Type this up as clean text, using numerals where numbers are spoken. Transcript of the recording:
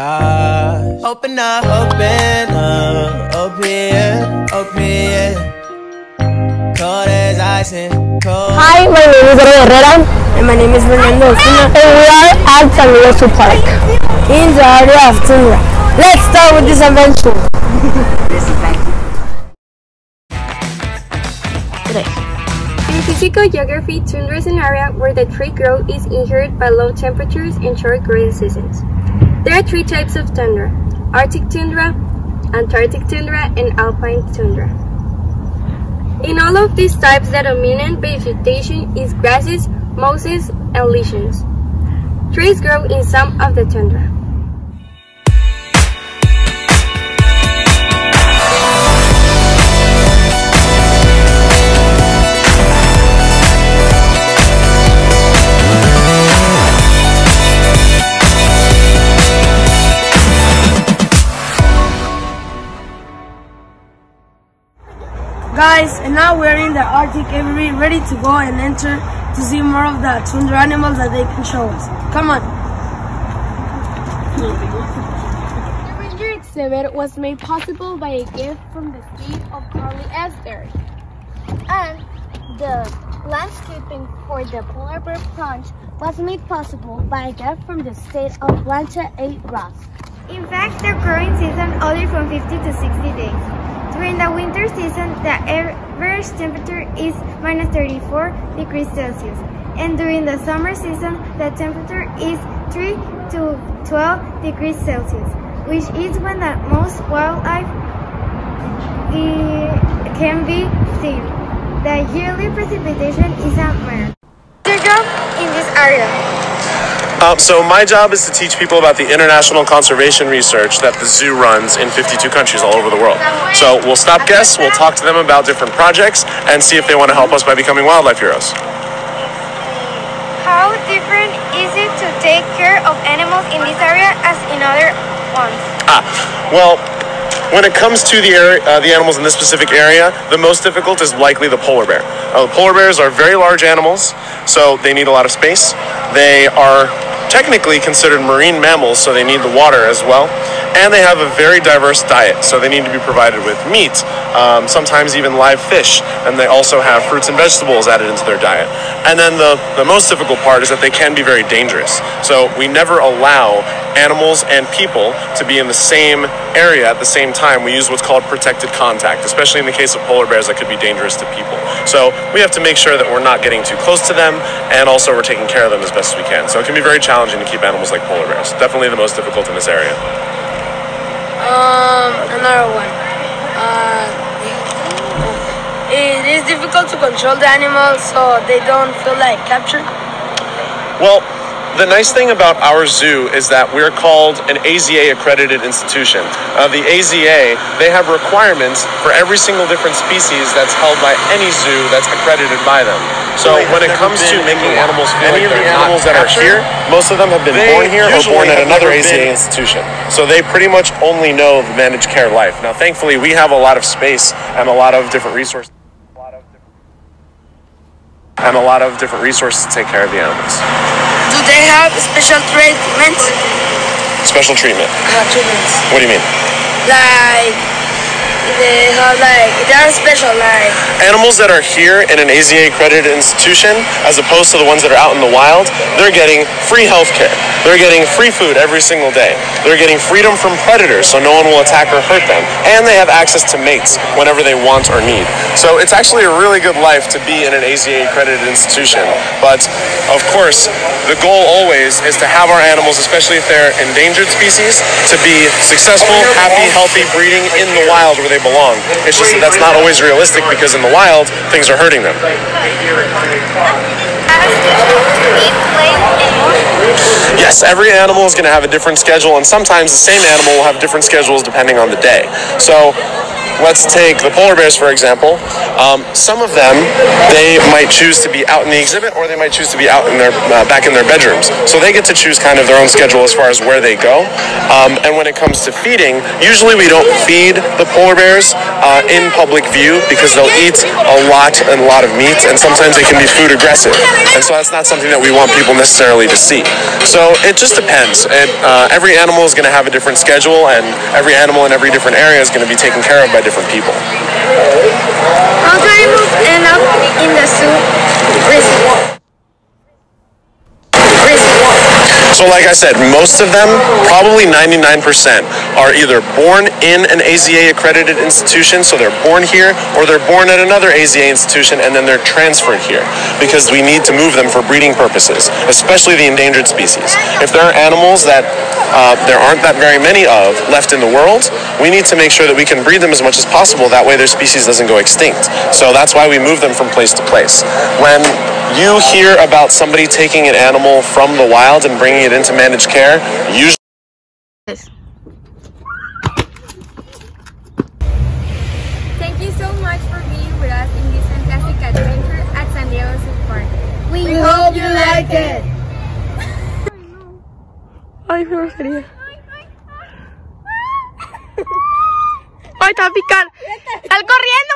sabotage. Open up, open up. Cold as ice and cold. Hi, my name is Herrera. And my name is Fernando. And we are at San Luis Park in the area of Tundra. Let's start with this adventure. In physical geography, tundra is an area where the tree growth is inhibited by low temperatures and short growing seasons. There are three types of tundra: Arctic tundra, Antarctic tundra, and Alpine tundra. In all of these types, the dominant vegetation is grasses, mosses, and lichens. Trees grow in some of the tundra. Guys, and now we're in the Arctic area, ready to go and enter to see more of the tundra animals that they can show us. Come on. The ranger exhibit was made possible by a gift from the state of Carly Asbury. And the landscaping for the polar bear plunge was made possible by a gift from the state of Blancha A. Ross. In fact, the growing season only from 50 to 60 days. During the winter season, the average temperature is minus 34 degrees Celsius. And during the summer season, the temperature is 3 to 12 degrees Celsius, which is when the most wildlife can be seen. The yearly precipitation is a mere. What's your job in this area? So my job is to teach people about the international conservation research that the zoo runs in 52 countries all over the world. So we'll stop guests, we'll talk to them about different projects, and see if they want to help us by becoming wildlife heroes. How different is it to take care of animals in this area as in other ones? Well, when it comes to the animals in this specific area, the most difficult is likely the polar bear. The polar bears are very large animals, so they need a lot of space. They are technically considered marine mammals, so they need the water as well. And they have a very diverse diet, so they need to be provided with meat, sometimes even live fish, and they also have fruits and vegetables added into their diet. And then the most difficult part is that they can be very dangerous. So we never allow animals and people to be in the same area at the same time. We use what's called protected contact, especially in the case of polar bears that could be dangerous to people. So we have to make sure that we're not getting too close to them, and also we're taking care of them as best as we can. So it can be very challenging to keep animals like polar bears. Definitely the most difficult in this area. Another one. It is difficult to control the animals so they don't feel like captured. Well, the nice thing about our zoo is that we're called an AZA accredited institution. The AZA, they have requirements for every single different species that's held by any zoo that's accredited by them. So when it comes to making animals feel like they're animals that are here, most of them have been born here or born at another AZA institution. So they pretty much only know the managed care life. Now, thankfully, we have a lot of space and a lot of different resources. To take care of the animals. Do they have special treatment? Special treatment? Treatments. What do you mean? Like, they are special, like... Animals that are here in an AZA accredited institution, as opposed to the ones that are out in the wild, they're getting free health care. They're getting free food every single day. They're getting freedom from predators, so no one will attack or hurt them. And they have access to mates whenever they want or need. So it's actually a really good life to be in an AZA accredited institution. But, of course, the goal always is to have our animals, especially if they're endangered species, to be successful, happy, healthy breeding in the wild where they belong. It's just that that's not always realistic because in the wild, things are hurting them. Yes, every animal is going to have a different schedule, and sometimes the same animal will have different schedules depending on the day. So let's take the polar bears, for example. Some of them, they might choose to be out in the exhibit, or they might choose to be out in their back in their bedrooms. So they get to choose kind of their own schedule as far as where they go. And when it comes to feeding, usually we don't feed the polar bears in public view because they'll eat a lot of meat, and sometimes they can be food aggressive. And so that's not something that we want people necessarily to see. So it just depends. Every animal is going to have a different schedule, and every animal in every different area is going to be taken care of by different people. How do animals end up in the zoo? So like I said, most of them, probably 99%, are either born in an AZA accredited institution, so they're born here, or they're born at another AZA institution and then they're transferred here, because we need to move them for breeding purposes, especially the endangered species. If there are animals that there aren't that very many of left in the world, we need to make sure that we can breed them as much as possible, that way their species doesn't go extinct. So that's why we move them from place to place. When you hear about somebody taking an animal from the wild and bringing it into managed care, usually... Thank you so much for being with us in this fantastic adventure at San Diego Zoo Park. We hope you like it. Ay, pero sería. Ay, te va a picar. ¡Sal corriendo!